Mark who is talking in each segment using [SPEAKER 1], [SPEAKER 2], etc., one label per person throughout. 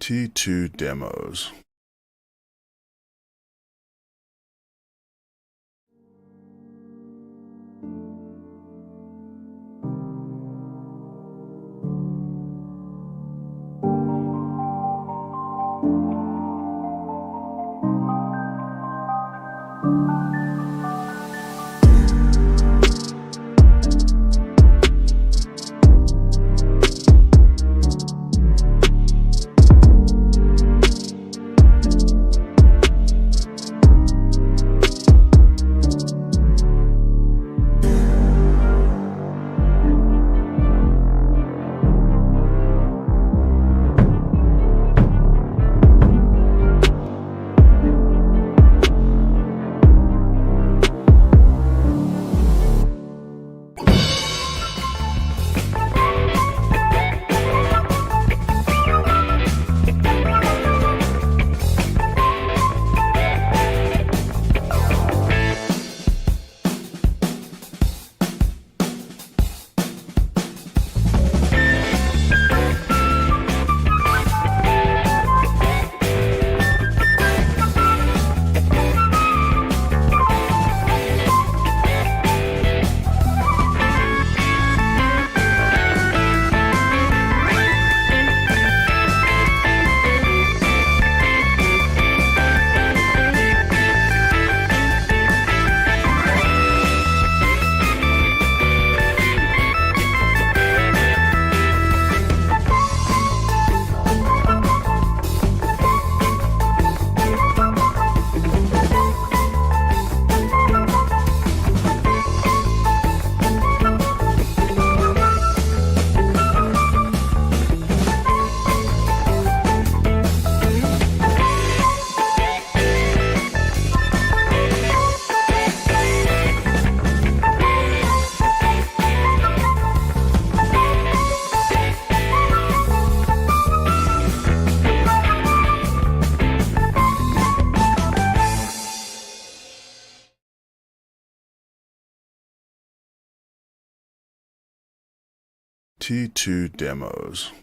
[SPEAKER 1] T2 demos. T2 demos.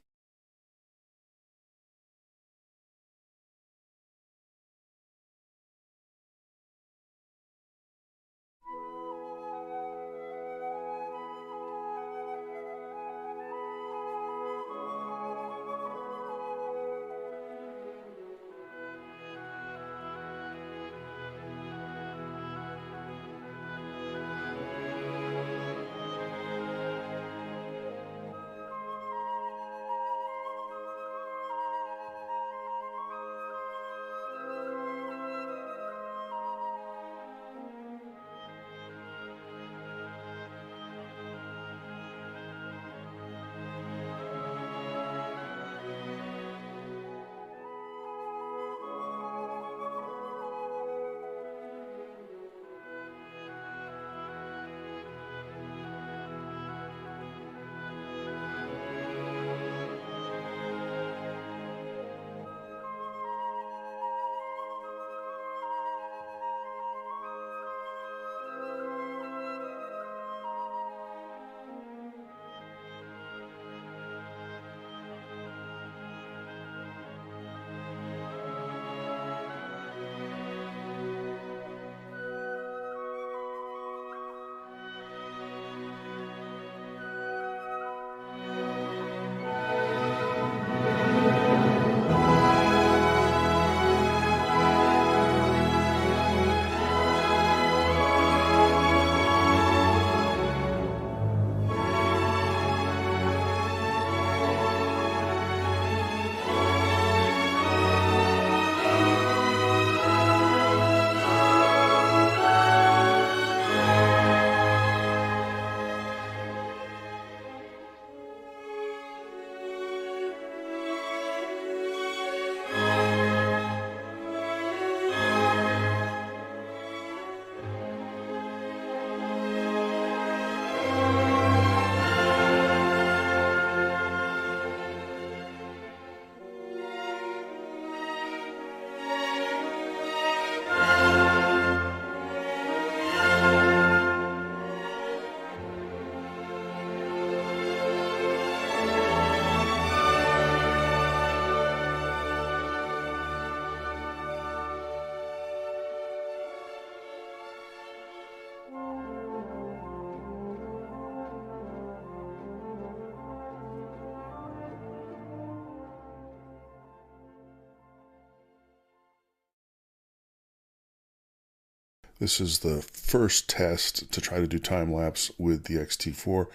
[SPEAKER 1] This is the first test to try to do time-lapse with the X-T4.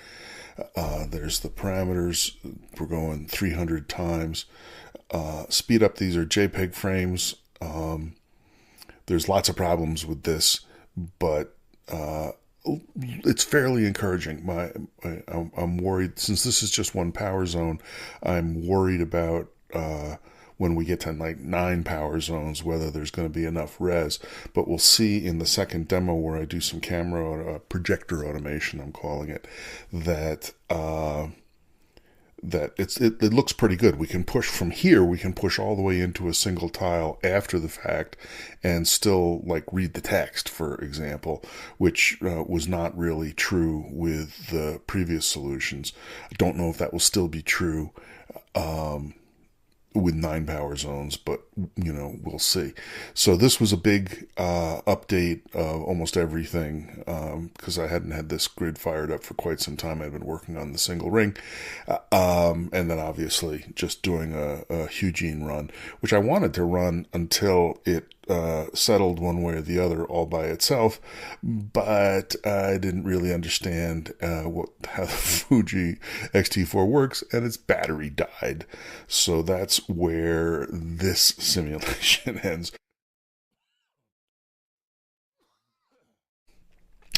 [SPEAKER 1] There's the parameters. We're going 300 times. Speed up, these are JPEG frames. There's lots of problems with this, but it's fairly encouraging. I'm worried, since this is just one power zone, I'm worried about when we get to like 9 power zones, whether there's going to be enough res. But we'll see in the second demo where I do some camera projector automation, I'm calling it, that it looks pretty good. We can push from here, we can push all the way into a single tile after the fact and still like read the text, for example, which was not really true with the previous solutions. I don't know if that will still be true with 9 power zones, but we'll see. So this was a big update of almost everything, because I hadn't had this grid fired up for quite some time. I'd been working on the single ring, and then obviously just doing a Hugene run, which I wanted to run until it settled one way or the other all by itself, but I didn't really understand how the Fuji X-T4 works, and its battery died. So that's where this simulation ends.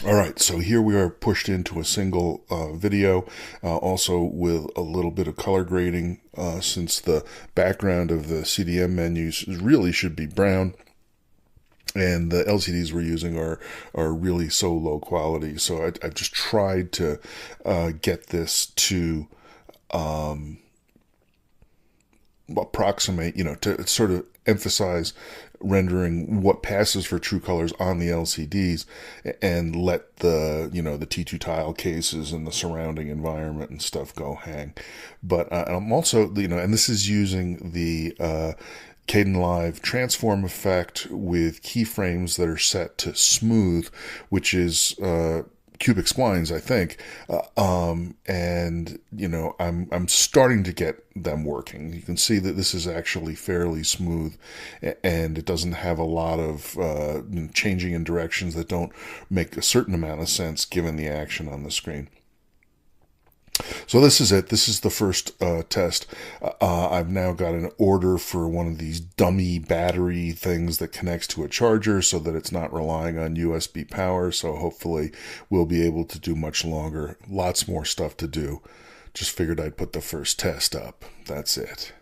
[SPEAKER 1] All right, so here we are pushed into a single video, also with a little bit of color grading, since the background of the CDM menus really should be brown. And the LCDs we're using are really so low quality. So I've just tried to get this to approximate, to sort of emphasize rendering what passes for true colors on the LCDs, and let the the T2 tile cases and the surrounding environment and stuff go hang. But I'm also, and this is using the Kdenlive transform effect with keyframes that are set to smooth, which is cubic splines, I think, and I'm starting to get them working. You can see that this is actually fairly smooth, and it doesn't have a lot of changing in directions that don't make a certain amount of sense given the action on the screen. So this is it. This is the first test. I've now got an order for one of these dummy battery things that connects to a charger so that it's not relying on USB power. So hopefully we'll be able to do much longer. Lots more stuff to do. Just figured I'd put the first test up. That's it.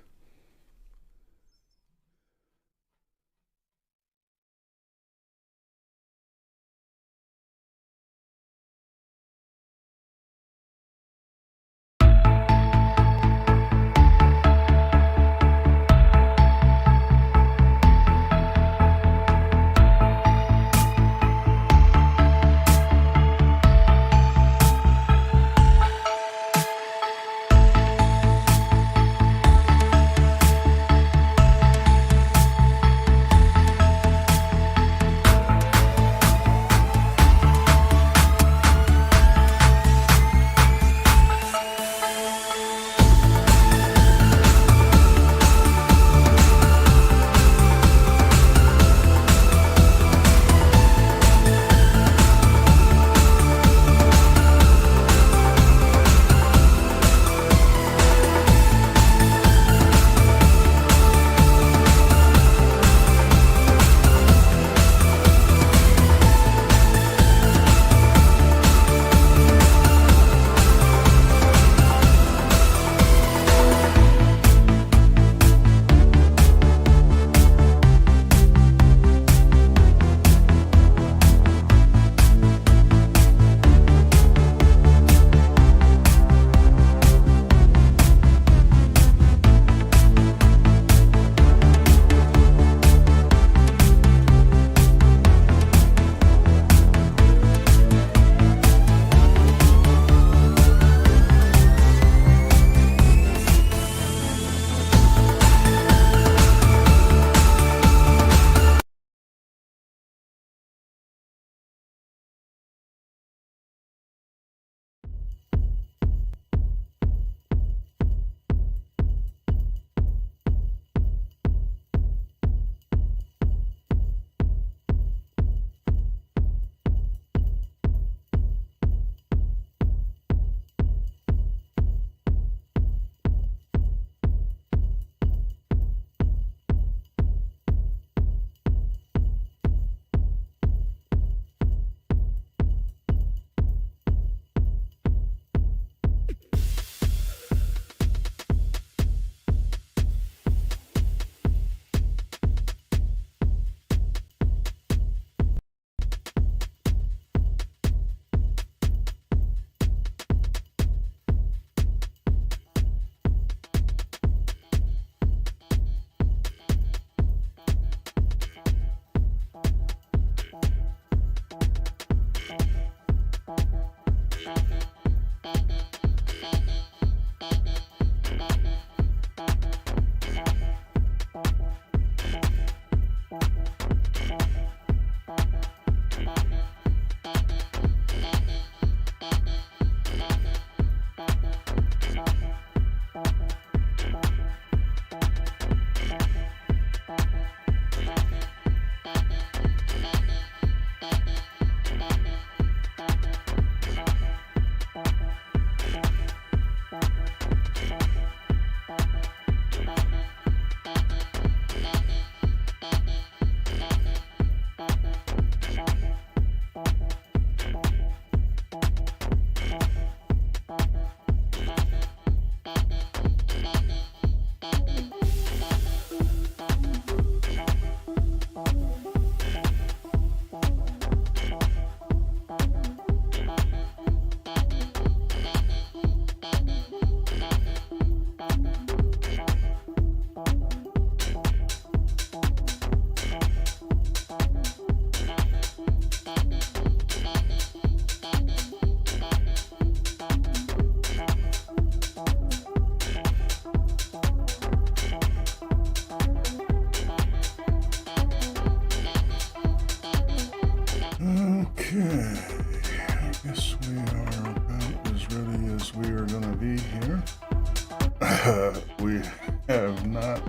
[SPEAKER 1] We have not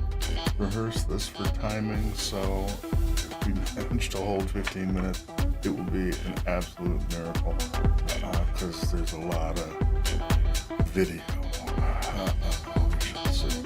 [SPEAKER 1] rehearsed this for timing, so if we manage to hold 15 minutes, it will be an absolute miracle, because there's a lot of video. We should see.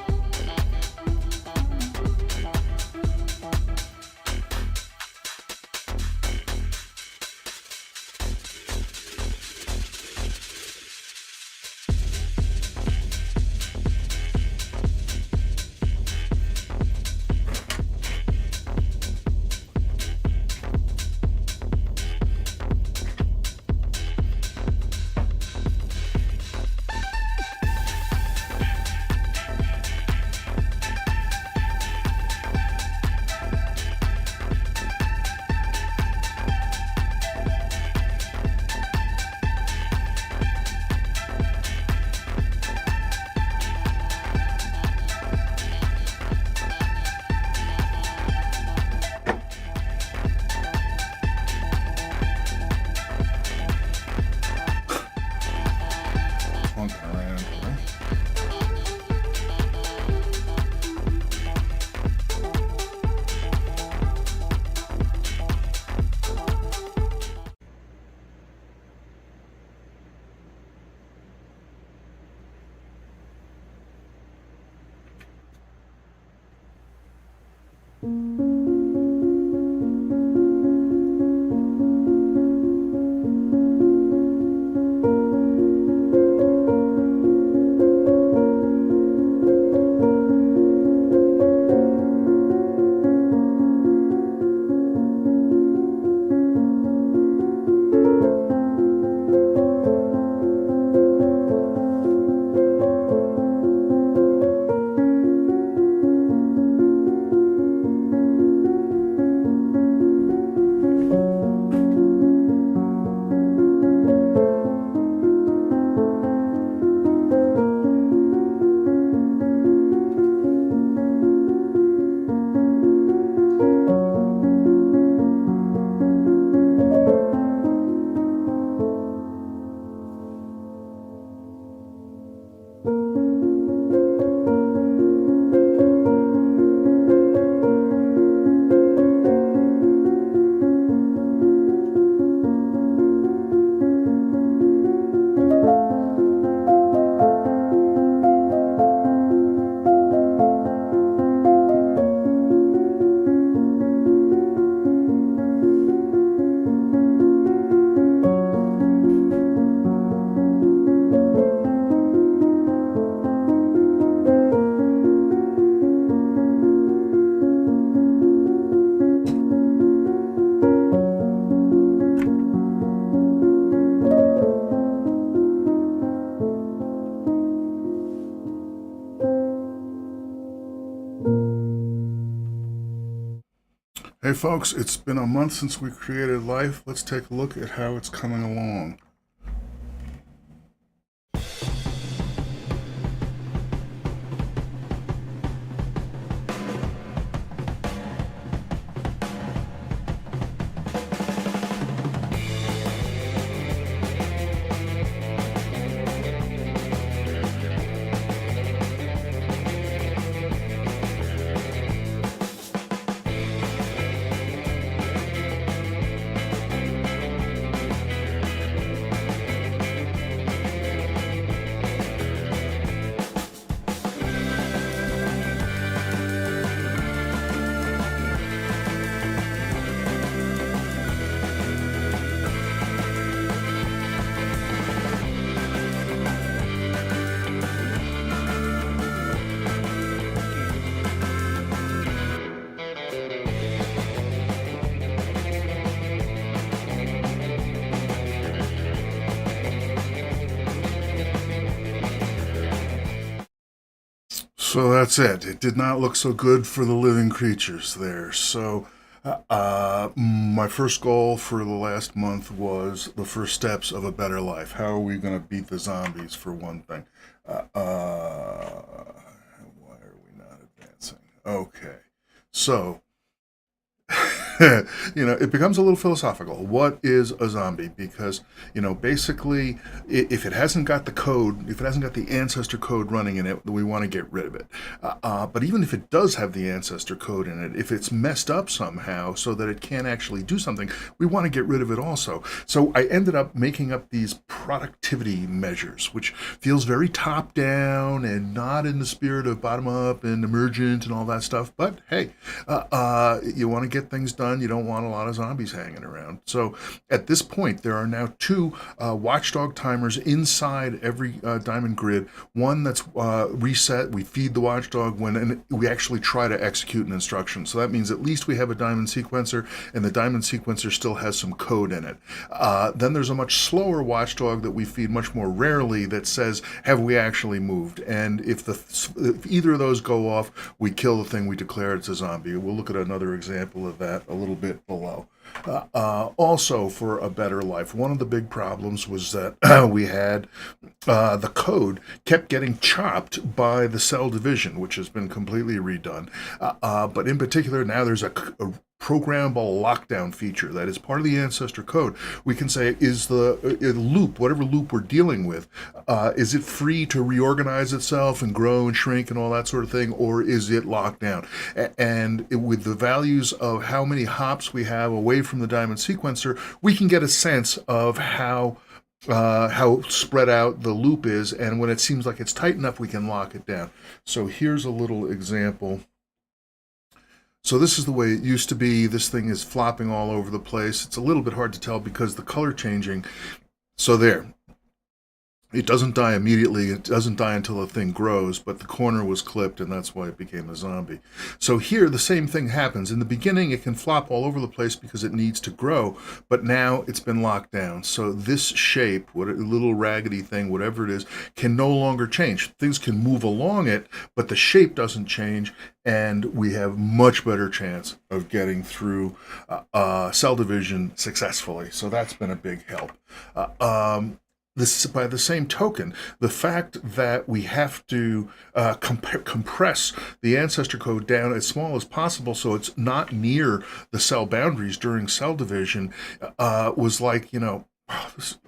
[SPEAKER 1] Hey folks, it's been a month since we created Life. Let's take a look at how it's coming along. So that's it. It did not look so good for the living creatures there. So my first goal for the last month was the first steps of a better life. How are we going to beat the zombies, for one thing? Why are we not advancing? Okay. So it becomes a little philosophical. What is a zombie? Because, basically, if it hasn't got the code, if it hasn't got the ancestor code running in it, we want to get rid of it. But even if it does have the ancestor code in it, if it's messed up somehow so that it can't actually do something, we want to get rid of it also. So I ended up making up these productivity measures, which feels very top down and not in the spirit of bottom up and emergent and all that stuff. But hey, you want to get things done. You don't want a lot of zombies hanging around. So at this point, there are now two watchdog timers inside every diamond grid. One that's reset. We feed the watchdog when we actually try to execute an instruction. So that means at least we have a diamond sequencer, and the diamond sequencer still has some code in it. Then there's a much slower watchdog that we feed much more rarely that says, have we actually moved? And if either of those go off, we kill the thing, we declare it's a zombie. We'll look at another example of that a little bit below. Also, for a better life, one of the big problems was that we had the code kept getting chopped by the cell division, which has been completely redone. But in particular, now there's a programmable lockdown feature that is part of the ancestor code. We can say, is the loop, whatever loop we're dealing with, is it free to reorganize itself and grow and shrink and all that sort of thing, or is it locked down? And with the values of how many hops we have away from the diamond sequencer, we can get a sense of how spread out the loop is, and when it seems like it's tight enough, we can lock it down. So here's a little example. So this is the way it used to be. This thing is flopping all over the place. It's a little bit hard to tell because the color changing. So there. It doesn't die immediately. It doesn't die until the thing grows, but the corner was clipped, and that's why it became a zombie. So here, the same thing happens. In the beginning, it can flop all over the place because it needs to grow, but now it's been locked down. So this shape, what a little raggedy thing, whatever it is, can no longer change. Things can move along it, but the shape doesn't change, and we have much better chance of getting through cell division successfully. So that's been a big help. This, by the same token, the fact that we have to compress the ancestor code down as small as possible so it's not near the cell boundaries during cell division was like,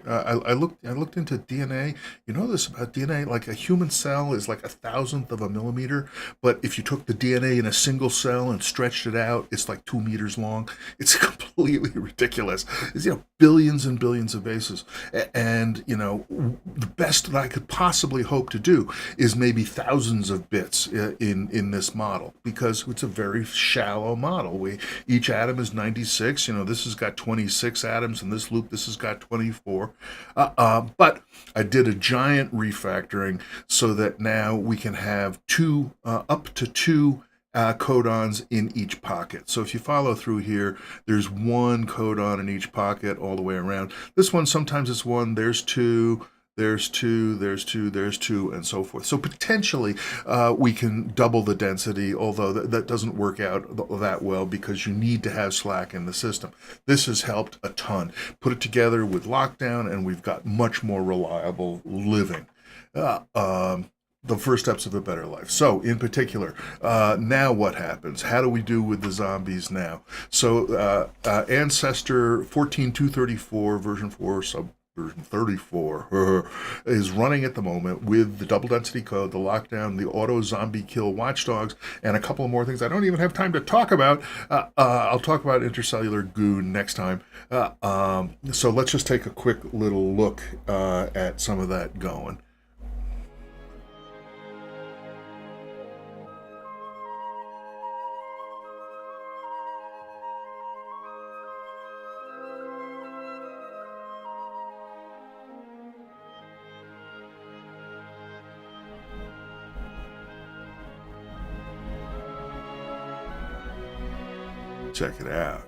[SPEAKER 1] I looked into DNA. You know this about DNA? Like a human cell is like 1,000th of a millimeter, but if you took the DNA in a single cell and stretched it out, it's like 2 meters long. It's completely ridiculous. It's billions and billions of bases, and the best that I could possibly hope to do is maybe thousands of bits in this model, because it's a very shallow model. Each atom is 96. This has got 26 atoms in this loop. This has got 24. But I did a giant refactoring so that now we can have up to two codons in each pocket. So if you follow through here, there's one codon in each pocket all the way around. This one, sometimes it's one, there's two, there's two, and so forth. So potentially we can double the density, although that doesn't work out that well because you need to have slack in the system. This has helped a ton. Put it together with lockdown, and we've got much more reliable living. The first steps of a better life. So, in particular, now what happens? How do we do with the zombies now? So, Ancestor 14234 version 4 version 34 is running at the moment with the double density code, the lockdown, the auto zombie kill watchdogs, and a couple of more things I don't even have time to talk about. I'll talk about intercellular goo next time. So let's just take a quick little look at some of that going. Check it out.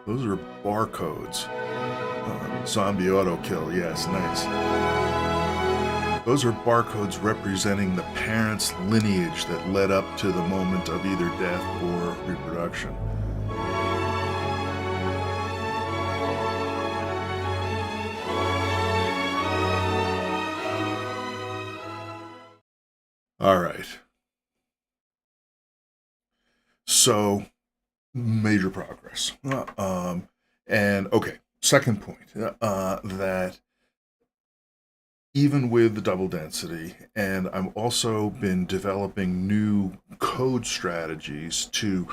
[SPEAKER 1] Those are barcodes. Zombie auto kill, yes, nice. Those are barcodes representing the parent's lineage that led up to the moment of either death or reproduction. All right. So, major progress. And okay, second point, that even with the double density, and I've also been developing new code strategies to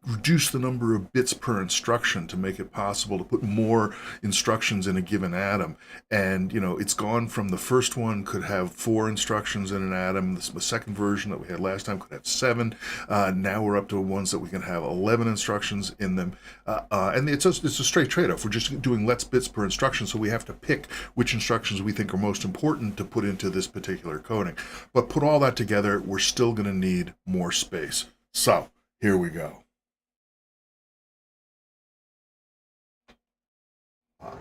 [SPEAKER 1] reduce the number of bits per instruction to make it possible to put more instructions in a given atom. And, it's gone from the first one could have 4 instructions in an atom. The second version that we had last time could have 7. Now we're up to ones that we can have 11 instructions in them. And it's a straight trade-off. We're just doing less bits per instruction, so we have to pick which instructions we think are most important to put into this particular coding. But put all that together, we're still going to need more space. So, here we go.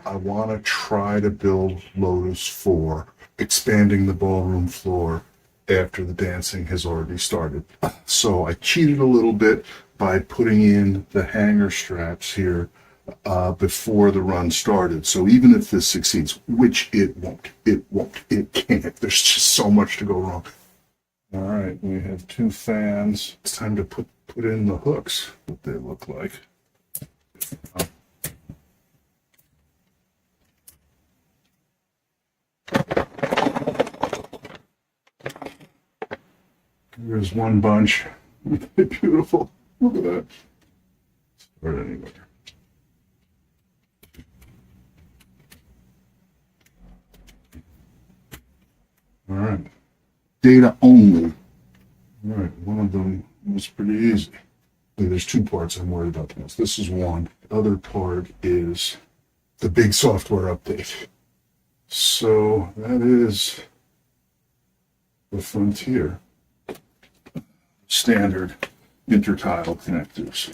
[SPEAKER 1] I want to try to build Lotus 4, expanding the ballroom floor after the dancing has already started. So I cheated a little bit by putting in the hanger straps here before the run started. So even if this succeeds, which it can't. There's just so much to go wrong. All right, we have 2 fans. It's time to put in the hooks, what they look like. There's one bunch. Beautiful. Look at that. Start anywhere. All right. Data only. All right. One of them was pretty easy. There's 2 parts I'm worried about this. This is one. The other part is the big software update. So that is the Frontier standard intertile connectors.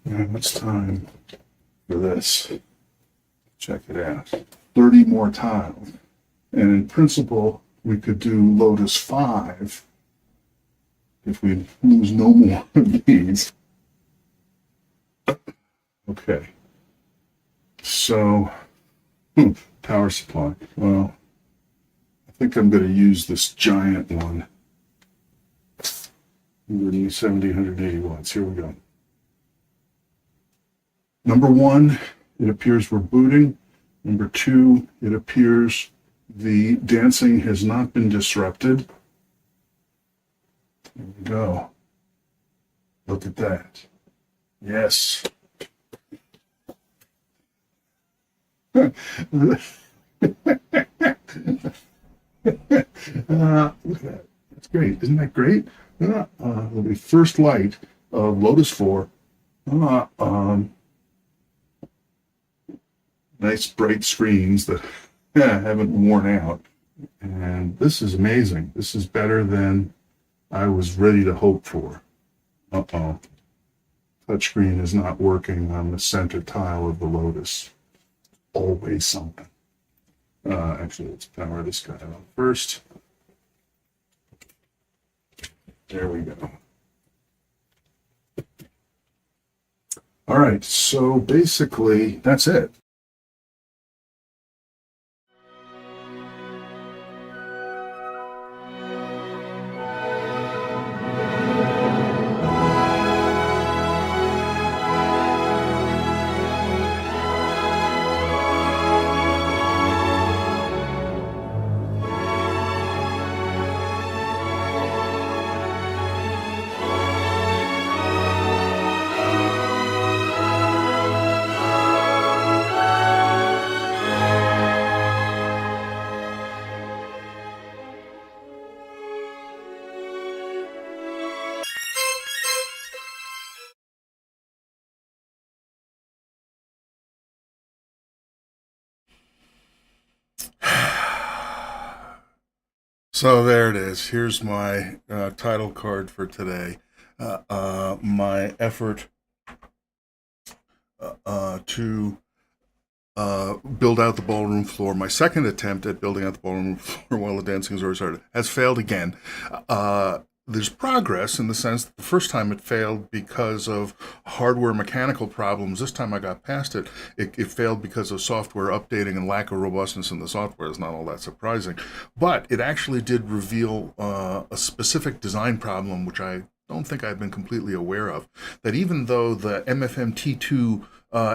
[SPEAKER 1] And it's time for this. Check it out. 30 more tiles. And in principle, we could do Lotus 5 if we lose no more of these. Okay. So, power supply. Well, I think I'm going to use this giant one. 170, 180 watts. Here we go. Number 1, it appears we're booting. Number 2, it appears the dancing has not been disrupted. There we go. Look at that. Yes. Look at that. That's great. Isn't that great? The first light of Lotus 4. Nice bright screens that haven't worn out. And this is amazing. This is better than I was ready to hope for. Uh-oh. Touchscreen is not working on the center tile of the Lotus. Always something. Actually, let's power this guy on first. There we go. All right, so basically, that's it. So there it is. Here's my title card for today. My effort to build out the ballroom floor. My second attempt at building out the ballroom floor while the dancing has already started has failed again. There's progress in the sense that the first time it failed because of hardware mechanical problems. This time I got past it. It failed because of software updating and lack of robustness in the software. It's not all that surprising. But it actually did reveal a specific design problem, which I don't think I've been completely aware of. That even though the MFM T2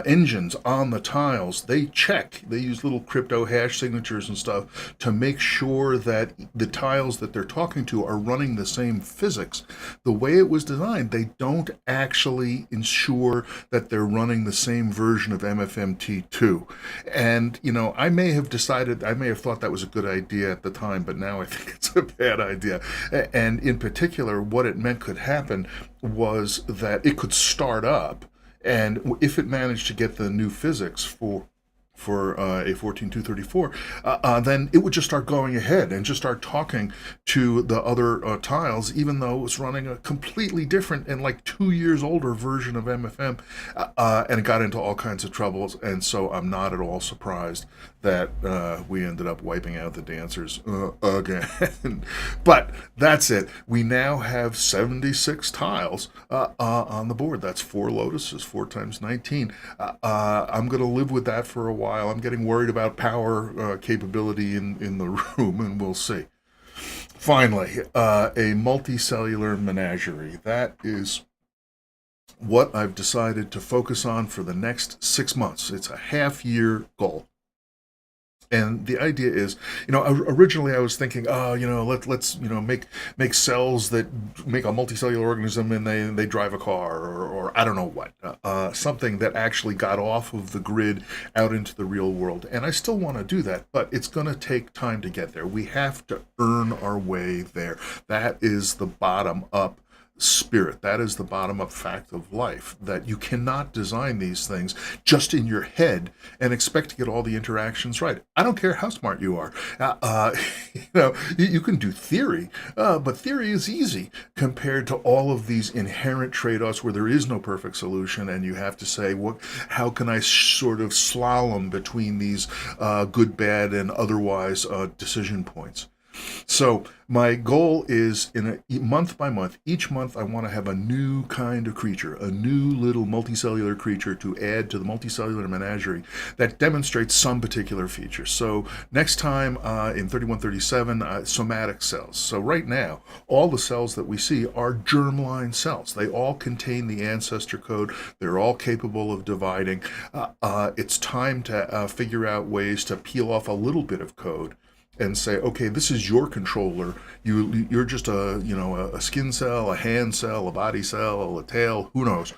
[SPEAKER 1] engines on the tiles, they check. They use little crypto hash signatures and stuff to make sure that the tiles that they're talking to are running the same physics. The way it was designed, they don't actually ensure that they're running the same version of MFMT2. And, I may have thought that was a good idea at the time, but now I think it's a bad idea. And in particular, what it meant could happen was that it could start up, and if it managed to get the new physics for a 14234, then it would just start going ahead and just start talking to the other tiles, even though it was running a completely different and like 2 years older version of MFM, and it got into all kinds of troubles. And so I'm not at all surprised that we ended up wiping out the dancers again. But that's it. We now have 76 tiles on the board. That's 4 lotuses, 4 times 19. I'm going to live with that for a while. I'm getting worried about power capability in the room, and we'll see. Finally, a multicellular menagerie. That is what I've decided to focus on for the next 6 months. It's a half-year goal. And the idea is, originally I was thinking, oh, let's make cells that make a multicellular organism, and they drive a car, or I don't know what, something that actually got off of the grid out into the real world. And I still want to do that, but it's going to take time to get there. We have to earn our way there. That is the bottom up spirit. That is the bottom up fact of life, that you cannot design these things just in your head and expect to get all the interactions right. I don't care how smart you are. You can do theory, but theory is easy compared to all of these inherent trade-offs where there is no perfect solution, and you have to say, how can I sort of slalom between these good, bad, and otherwise decision points? So my goal is, in a month by month, each month I want to have a new kind of creature, a new little multicellular creature to add to the multicellular menagerie that demonstrates some particular feature. So next time in 3137, somatic cells. So right now, all the cells that we see are germline cells. They all contain the ancestor code. They're all capable of dividing. It's time to figure out ways to peel off a little bit of code and say, okay, this is your controller. You're just a skin cell, a hand cell, a body cell, a tail, who knows?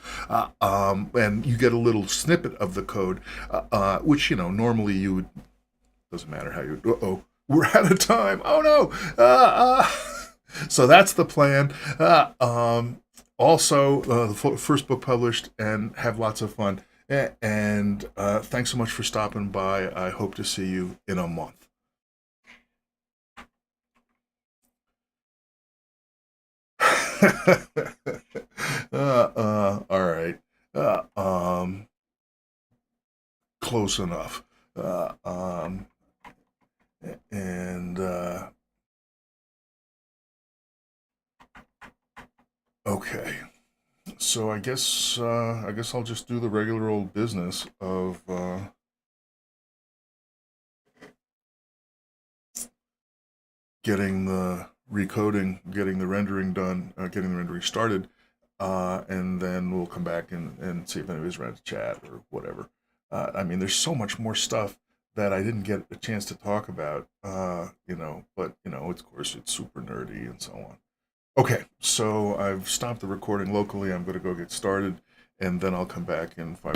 [SPEAKER 1] And you get a little snippet of the code, which normally you would. Doesn't matter how you. We're out of time. Oh no. So that's the plan. Also, the first book published, and have lots of fun. And thanks so much for stopping by. I hope to see you in a month. All right. Uh, um, Close enough. Uh, um, and okay. So I guess I'll just do the regular old business of getting the recoding, getting the rendering done, getting the rendering started, and then we'll come back and see if anybody's around to chat or whatever. I mean, there's so much more stuff that I didn't get a chance to talk about, but of course, it's super nerdy and so on. Okay, so I've stopped the recording locally. I'm going to go get started, and then I'll come back in 5.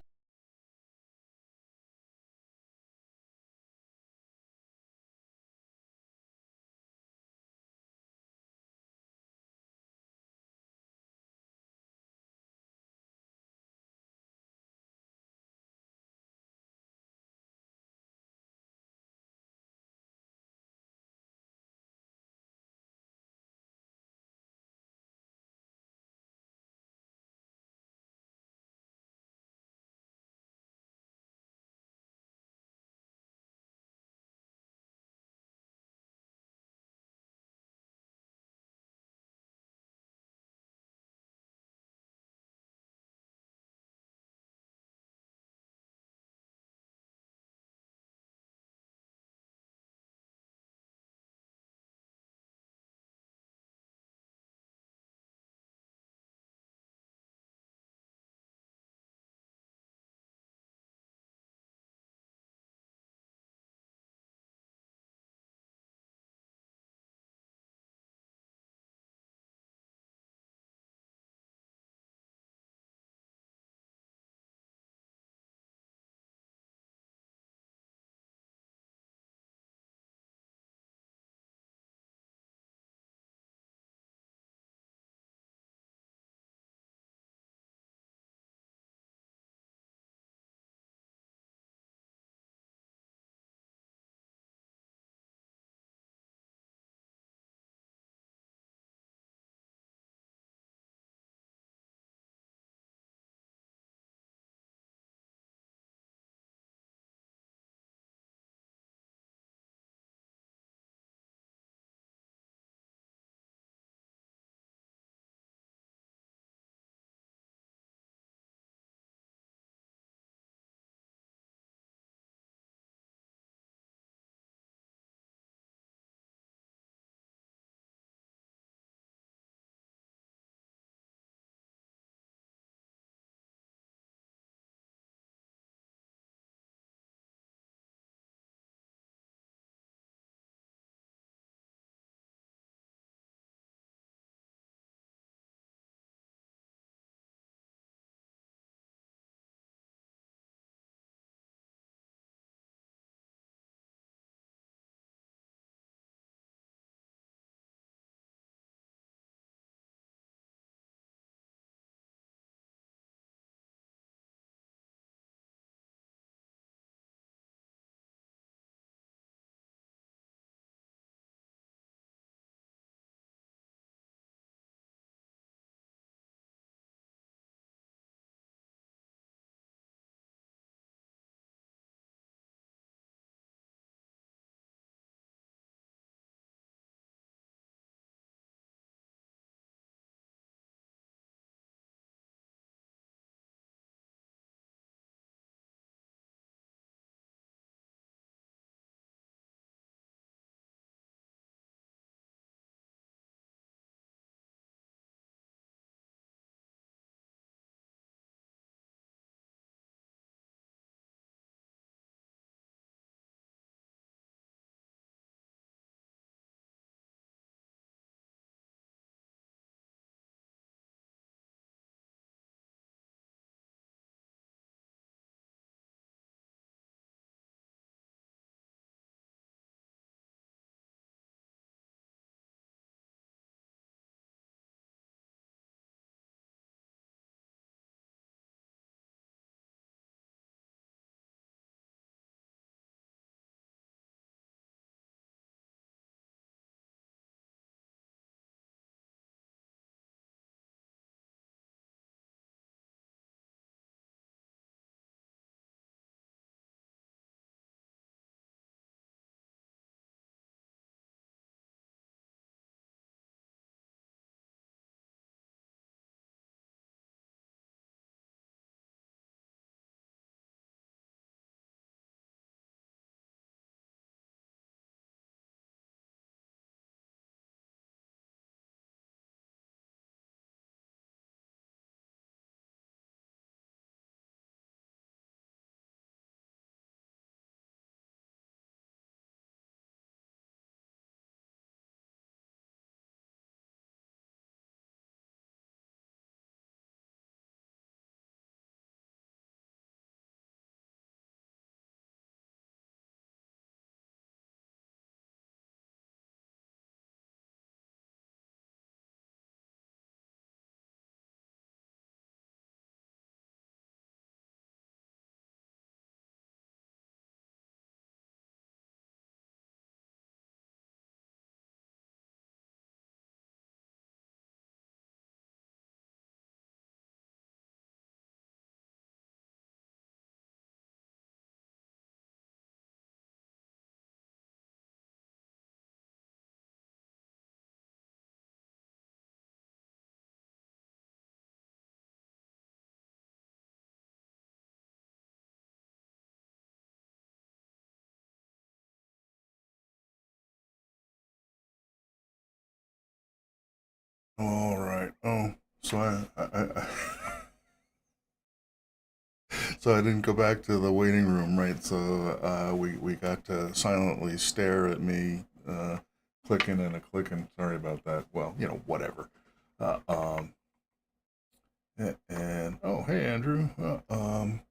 [SPEAKER 1] All right. Oh, so so I didn't go back to the waiting room, right? So we got to silently stare at me clicking and a clicking. Sorry about that. Well, whatever. Uh, um, and oh, hey Andrew. Uh, um.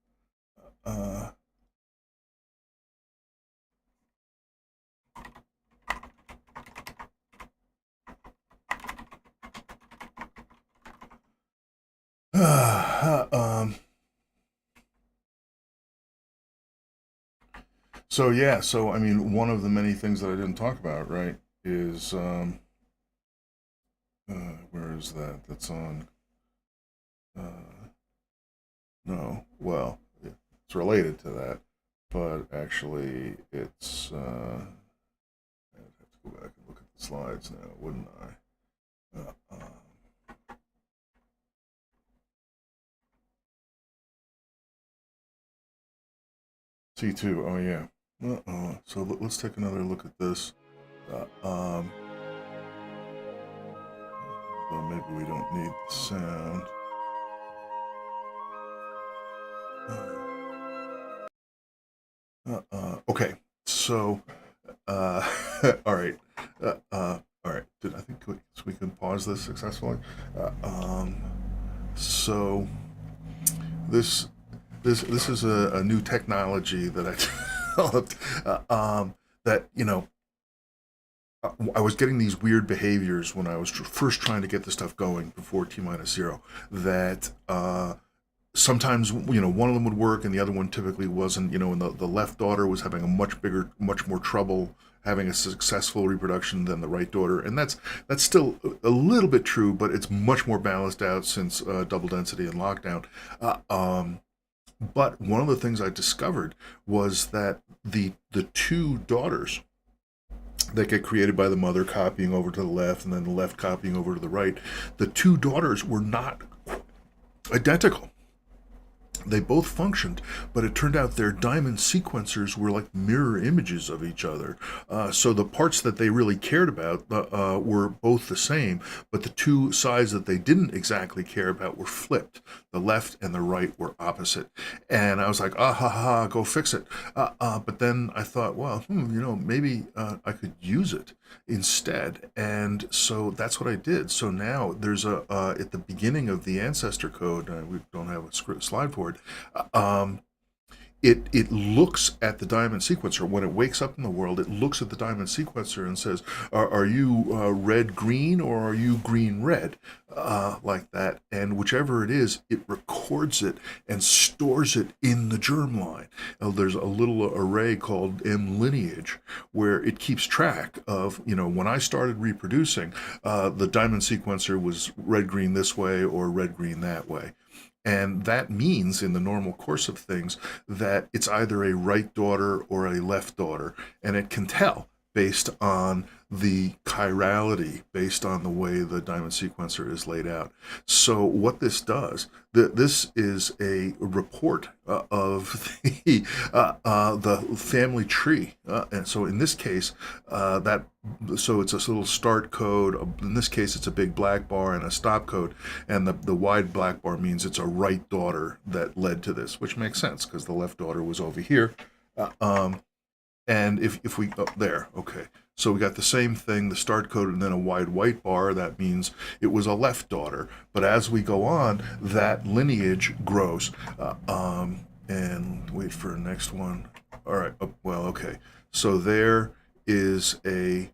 [SPEAKER 1] So yeah. So I mean, one of the many things that I didn't talk about, right, is where is that? That's on. Uh, no. Well, it's related to that, but actually, it's. I'd have to go back and look at the slides now, wouldn't I? T2. Oh yeah. So let's take another look at this. Uh, um, Though maybe we don't need the sound. Okay. So, all right. All right. I think we can pause this successfully. Uh, um, so this this is a new technology that I developed. That I was getting these weird behaviors when I was first trying to get the stuff going before T minus zero. That sometimes one of them would work and the other one typically wasn't. And the left daughter was having a much more trouble having a successful reproduction than the right daughter, and that's still a little bit true, but it's much more balanced out since double density and lockdown. Uh, um, but one of the things I discovered was that the two daughters that get created by the mother copying over to the left and then the left copying over to the right, the two daughters were not identical. They both functioned, but it turned out their diamond sequencers were like mirror images of each other. So the parts that they really cared about were both the same, but the two sides that they didn't exactly care about were flipped. The left and the right were opposite. And I was like, ah, ha, ha, go fix it. But then I thought, well, maybe I could use it instead. And so that's what I did. So now there's at the beginning of the ancestor code, we don't have a script slide for it. Um, it looks at the diamond sequencer when it wakes up in the world. It looks at the diamond sequencer and says, "Are you red green or are you green red?" Like that, and whichever it is, it records it and stores it in the germline. There's a little array called M lineage where it keeps track of when I started reproducing, the diamond sequencer was red green this way or red green that way. And that means, in the normal course of things, that it's either a right daughter or a left daughter. And it can tell based on the chirality, based on the way the diamond sequencer is laid out. So, what this does, this is a report of the family tree. And so, in this case, so it's a little start code. In this case, it's a big black bar and a stop code, and the wide black bar means it's a right daughter that led to this, which makes sense because the left daughter was over here. Uh, um, and if we there, okay. So we got the same thing, the start code, and then a wide white bar. That means it was a left daughter. But as we go on, that lineage grows. And wait for the next one. All right. Well, okay. So there is a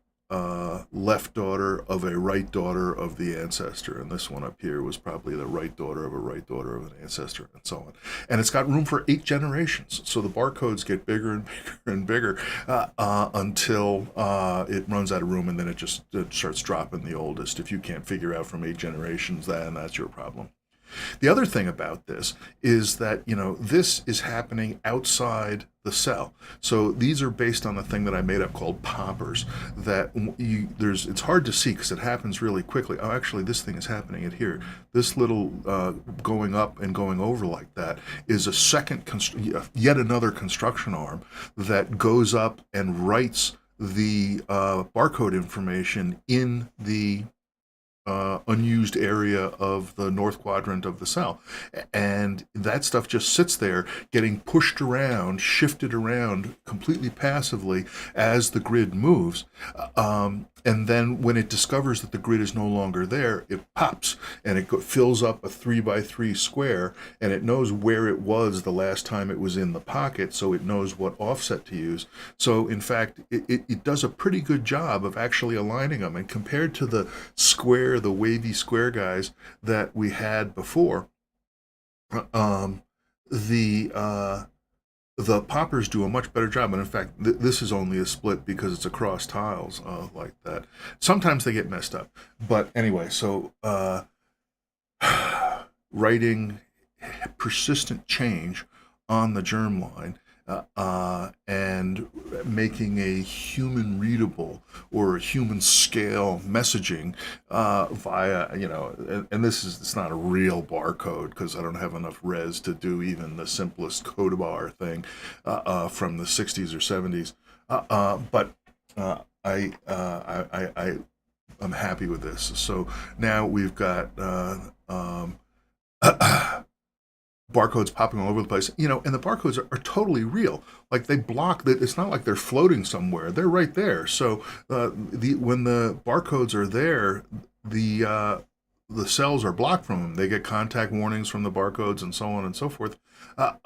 [SPEAKER 1] left daughter of a right daughter of the ancestor, and this one up here was probably the right daughter of a right daughter of an ancestor, and so on. And it's got room for 8 generations, so the barcodes get bigger and bigger and bigger until it runs out of room, and then it starts dropping the oldest. If you can't figure out from 8 generations, then that's your problem. The other thing about this is that, this is happening outside the cell. So these are based on a thing that I made up called poppers. That it's hard to see because it happens really quickly. Oh, actually, this thing is happening at here. This little going up and going over like that is a yet another construction arm that goes up and writes the barcode information in the unused area of the north quadrant of the cell. And that stuff just sits there getting pushed around, shifted around completely passively as the grid moves. And then when it discovers that the grid is no longer there, it pops and it fills up a 3 by 3 square, and it knows where it was the last time it was in the pocket, so it knows what offset to use. So in fact, it does a pretty good job of actually aligning them. And compared to the square, the wavy square guys that we had before, um, the the poppers do a much better job. And in fact, this is only a split because it's across tiles like that. Sometimes they get messed up. But anyway, so writing persistent change on the germline and making a human readable or a human scale messaging via, and this is, it's not a real barcode because I don't have enough res to do even the simplest code bar thing from the 60s or 70s. But I'm happy with this. So now we've got barcodes popping all over the place, and the barcodes are totally real. Like they block that. It's not like they're floating somewhere. They're right there. So when the barcodes are there, the cells are blocked from them. They get contact warnings from the barcodes and so on and so forth. But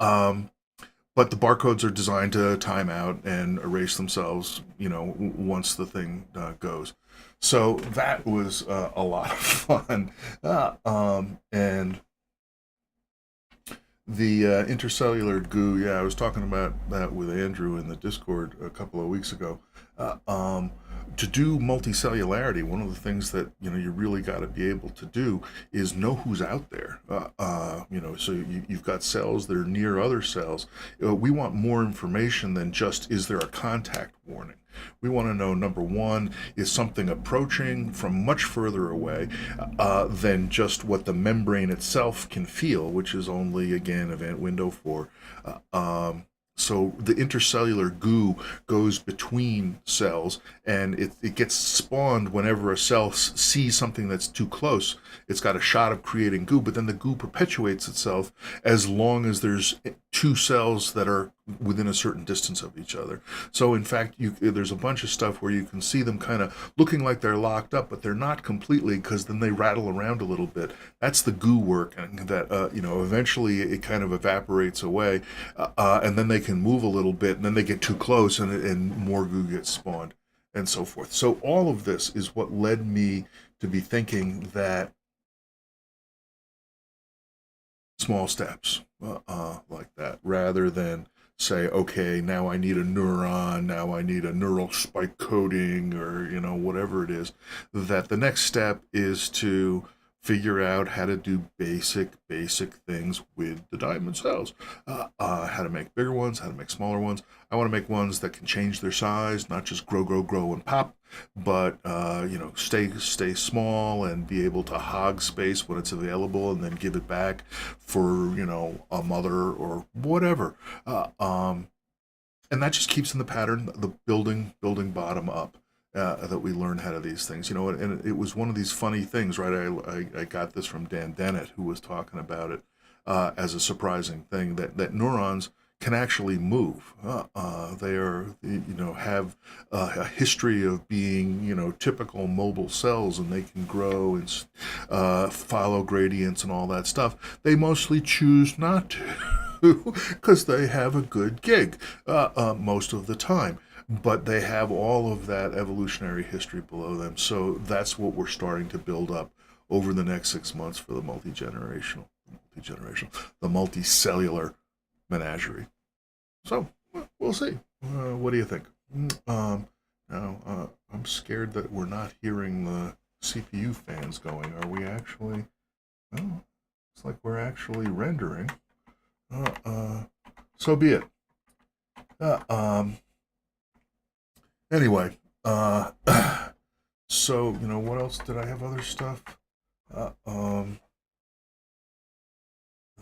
[SPEAKER 1] the barcodes are designed to time out and erase themselves, once the thing goes. So that was a lot of fun. And the intercellular goo, yeah, I was talking about that with Andrew in the Discord a couple of weeks ago. To do multicellularity, one of the things that you really got to be able to do is know who's out there. So you've got cells that are near other cells. We want more information than just is there a contact warning. We want to know, number one, is something approaching from much further away than just what the membrane itself can feel, which is only, again, event window 4. So the intercellular goo goes between cells, and it gets spawned whenever a cell sees something that's too close. It's got a shot of creating goo, but then the goo perpetuates itself as long as there's 2 cells that are within a certain distance of each other. So in fact, there's a bunch of stuff where you can see them kind of looking like they're locked up, but they're not completely, because then they rattle around a little bit. That's the goo work, and that eventually it kind of evaporates away, and then they can move a little bit, and then they get too close, and more goo gets spawned, and so forth. So all of this is what led me to be thinking that small steps like that, rather than say, okay, now I need a neuron, now I need a neural spike coding, or whatever it is. That the next step is to figure out how to do basic things with the diamond cells. How to make bigger ones, how to make smaller ones. I want to make ones that can change their size, not just grow, and pop, but stay small and be able to hog space when it's available, and then give it back for a mother or whatever. And that just keeps in the pattern, the building bottom up. That we learn how to these things, and it was one of these funny things, right? I got this from Dan Dennett, who was talking about it as a surprising thing, that neurons can actually move. They are, have a history of being, typical mobile cells, and they can grow and follow gradients and all that stuff. They mostly choose not to because they have a good gig most of the time. But they have all of that evolutionary history below them. So that's what we're starting to build up over the next 6 months for the multi-generational, the multicellular menagerie. So we'll see. What do you think? Now, I'm scared that we're not hearing the CPU fans going. Are we actually? Oh, it's like we're actually rendering. So be it. Anyway, so what else did I have? Other stuff that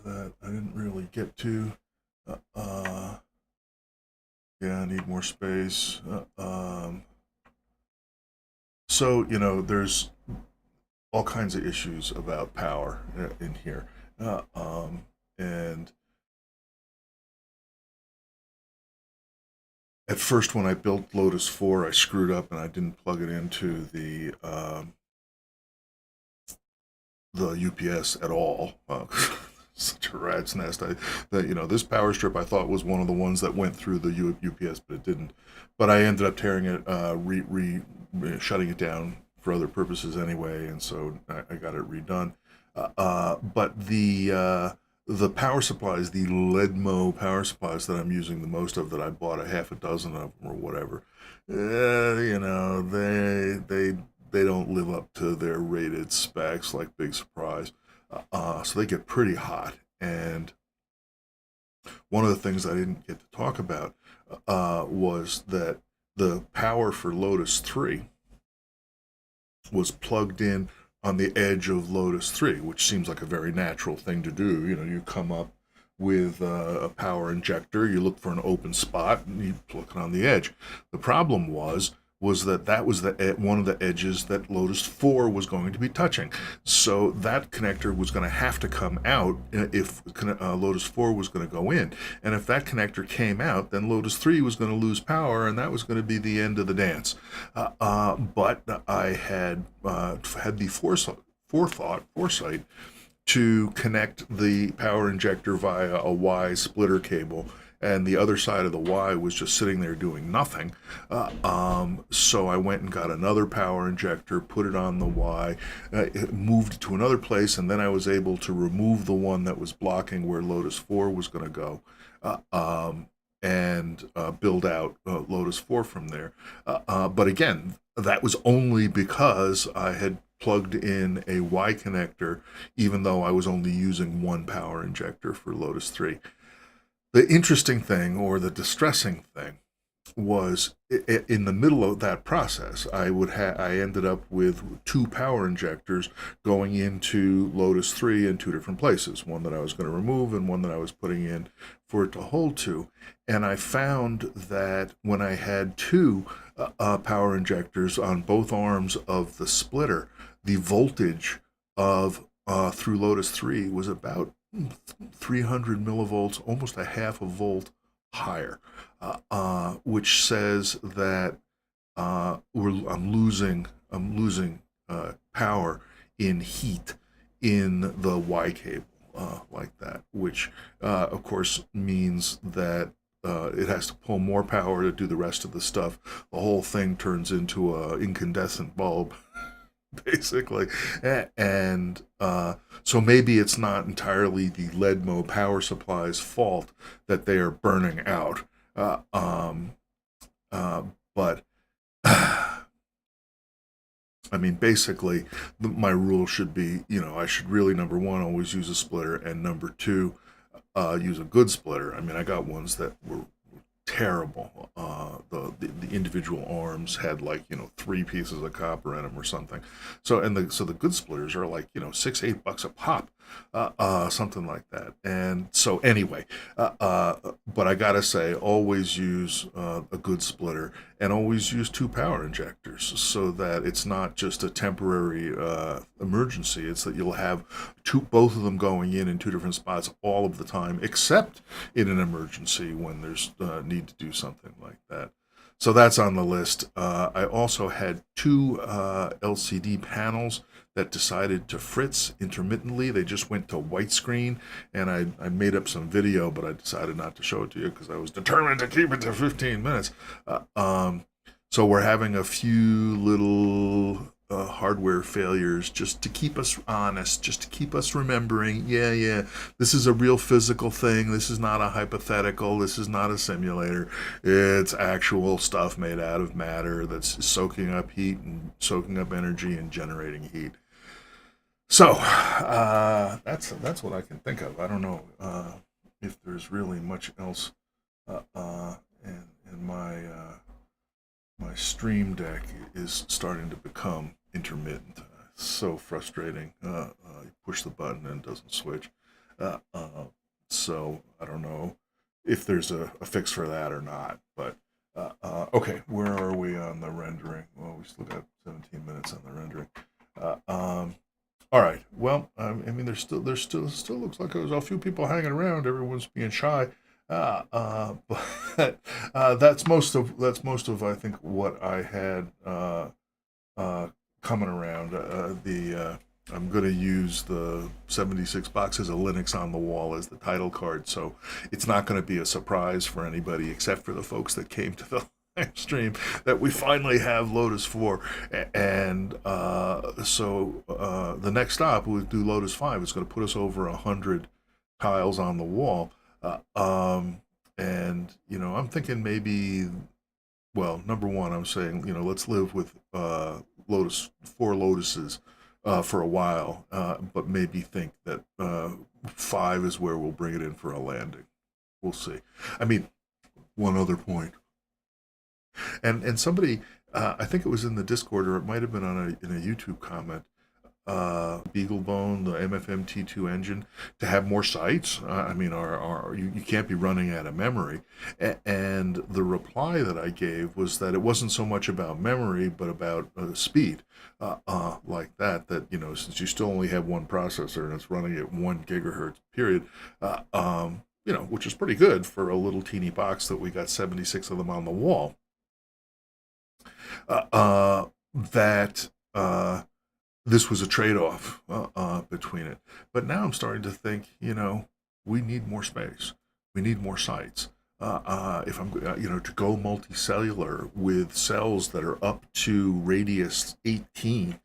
[SPEAKER 1] I didn't really get to. Yeah, I need more space. So there's all kinds of issues about power in here. And at first, when I built Lotus 4, I screwed up and I didn't plug it into the UPS at all. Such a rat's nest. This power strip I thought was one of the ones that went through the UPS, but it didn't. But I ended up tearing it, shutting it down for other purposes anyway, and so I got it redone. But the power supplies, the Ledmo power supplies that I'm using the most of, that I bought a half a dozen of them or whatever, they don't live up to their rated specs, like big surprise. So they get pretty hot. And one of the things I didn't get to talk about was that the power for Lotus 3 was plugged in on the edge of Lotus 3, which seems like a very natural thing to do. You come up with a power injector, you look for an open spot, and you plug it on the edge. The problem was that was one of the edges that Lotus 4 was going to be touching. So that connector was going to have to come out if Lotus 4 was going to go in. And if that connector came out, then Lotus 3 was going to lose power, and that was going to be the end of the dance. But I had had the foresight to connect the power injector via a Y splitter cable, and the other side of the Y was just sitting there doing nothing. So I went and got another power injector, put it on the Y, moved it to another place, and then I was able to remove the one that was blocking where Lotus 4 was going to go, and build out Lotus 4 from there. But again, that was only because I had plugged in a Y connector, even though I was only using one power injector for Lotus 3. The interesting thing, or the distressing thing, was in the middle of that process, I ended up with two power injectors going into Lotus 3 in two different places, one that I was going to remove and one that I was putting in for it to hold to. And I found that when I had two power injectors on both arms of the splitter, the voltage of through Lotus 3 was about 300 millivolts, almost a half a volt higher, which says that I'm losing power in heat in the Y cable like that, which of course means that it has to pull more power to do the rest of the stuff. The whole thing turns into an incandescent bulb. Basically, and so maybe it's not entirely the Ledmo power supply's fault that they are burning out, but I mean, basically, my rule should be, I should really, number one, always use a splitter, and number two, use a good splitter. I mean, I got ones that were terrible. The individual arms had like 3 pieces of copper in them or something. So the good splitters are like $6-8 a pop, something like that. And so anyway, but I gotta say, always use a good splitter, and always use two power injectors, so that it's not just a temporary emergency. It's that you'll have both of them going in two different spots all of the time, except in an emergency when there's need to do something like that. So that's on the list. I also had two LCD panels that decided to fritz intermittently. They just went to white screen, and I made up some video, but I decided not to show it to you because I was determined to keep it to 15 minutes. So we're having a few little hardware failures, just to keep us honest, just to keep us remembering, yeah, this is a real physical thing. This is not a hypothetical. This is not a simulator. It's actual stuff made out of matter that's soaking up heat and soaking up energy and generating heat. So that's what I can think of. I don't know if there's really much else in my Stream Deck is starting to become intermittent. So frustrating. You push the button and it doesn't switch. So I don't know if there's a fix for that or not. But okay, where are we on the rendering? Well, we still got 17 minutes on the rendering. All right. Well, I mean, there's still looks like there's a few people hanging around. Everyone's being shy. But that's most of I think what I had uh, coming around. I'm going to use the 76 boxes of Linux on the wall as the title card, so it's not going to be a surprise for anybody except for the folks that came to the live stream that we finally have Lotus 4. And the next stop we'll do Lotus 5. It's going to put us over 100 tiles on the wall. And I'm thinking maybe, well, number one, I'm saying, let's live with four Lotuses for a while, but maybe think that 5 is where we'll bring it in for a landing. We'll see. I mean, one other point, and somebody, I think it was in the Discord, or it might have been in a YouTube comment, Beaglebone, the MFM T2 engine, to have more sites. I mean, you can't be running out of memory. And the reply that I gave was that it wasn't so much about memory, but about speed. Like that, since you still only have one processor and it's running at 1 gigahertz, period, which is pretty good for a little teeny box that we got 76 of them on the wall. That this was a trade-off between it. But now I'm starting to think, we need more space. We need more sites. If I'm, to go multicellular with cells that are up to radius 18,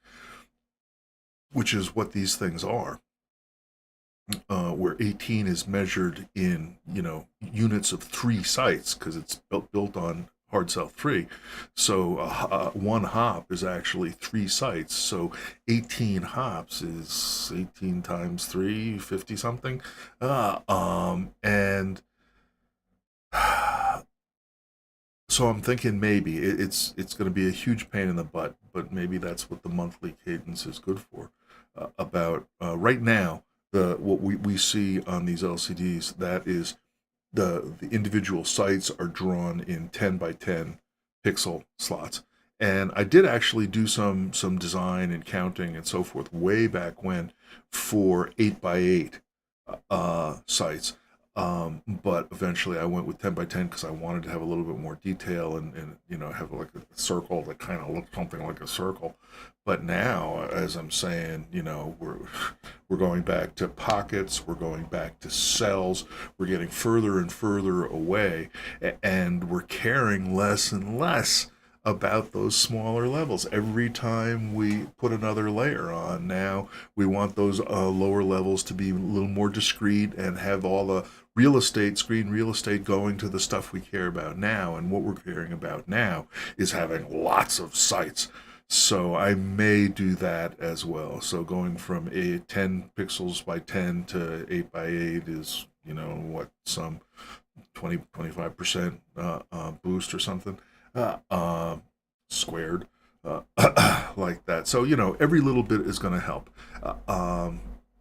[SPEAKER 1] which is what these things are, where 18 is measured in, units of 3 sites, because it's built on hard cell 3. So one hop is actually 3 sites. So 18 hops is 18 times 3, 50 something. And so I'm thinking maybe it's going to be a huge pain in the butt, but maybe that's what the monthly cadence is good for. About right now, what we see on these LCDs, that is the individual sites are drawn in 10 by 10 pixel slots. And I did actually do some design and counting and so forth way back when for 8 by 8 sites. But eventually I went with 10 by 10 because I wanted to have a little bit more detail and have like a circle that kind of looked something like a circle. But now, as I'm saying, we're going back to pockets, we're going back to cells, we're getting further and further away, and we're caring less and less about those smaller levels. Every time we put another layer on, now we want those lower levels to be a little more discrete and have all the screen real estate going to the stuff we care about now. And what we're caring about now is having lots of sites. So I may do that as well. So going from 10 pixels by 10 to 8 by 8 is, some 25% boost or something. Squared, like that. So, every little bit is going to help.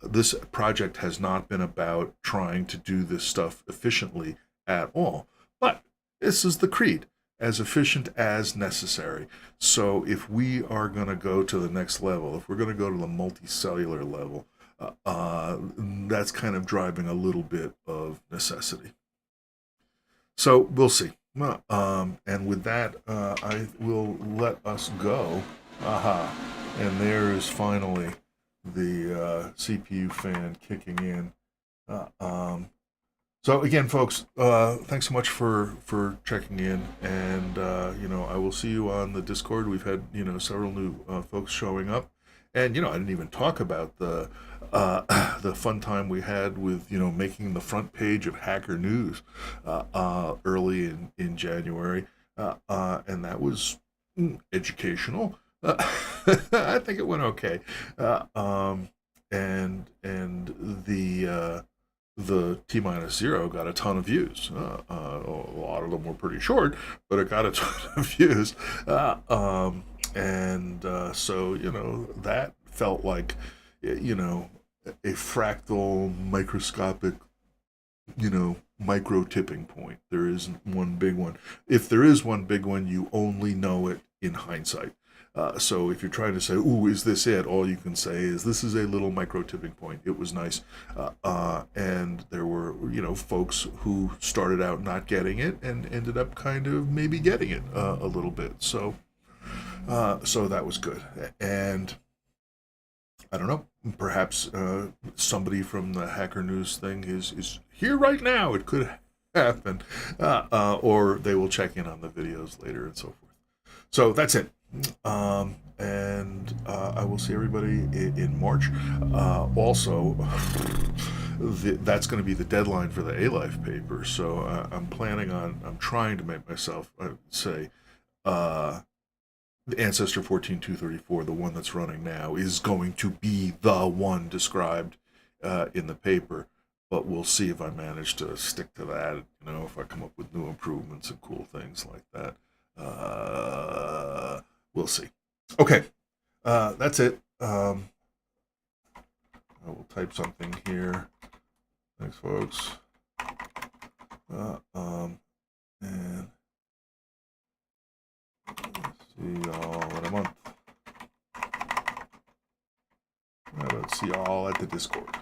[SPEAKER 1] This project has not been about trying to do this stuff efficiently at all, but this is the creed: as efficient as necessary. So if we are going to go to the next level, if we're going to go to the multicellular level, that's kind of driving a little bit of necessity. So we'll see. And with that, I will let us go. Aha. And there is finally the CPU fan kicking in. So again, folks, thanks so much for checking in, and I will see you on the Discord. We've had several new folks showing up, and I didn't even talk about the fun time we had with making the front page of Hacker News early in January, and that was educational. I think it went okay, and the T-0 got a ton of views. A lot of them were pretty short, but it got a ton of views. So that felt like a fractal microscopic micro tipping point. There isn't one big one. If there is one big one, you only know it in hindsight. So if you're trying to say, "Ooh, is this it?" all you can say is, "This is a little micro tipping point." It was nice, and there were folks who started out not getting it and ended up kind of maybe getting it a little bit. So that was good, and I don't know. Perhaps somebody from the Hacker News thing is here right now. It could happen, or they will check in on the videos later and so forth. So that's it. And I will see everybody in March. Also, that's going to be the deadline for the A-Life paper. So I'm trying to make myself say, the Ancestor 14234, the one that's running now, is going to be the one described in the paper. But we'll see if I manage to stick to that. If I come up with new improvements and cool things like that. We'll see. Okay, that's it. I will type something here. Thanks, folks. And see y'all in a month. Let's see y'all at the Discord.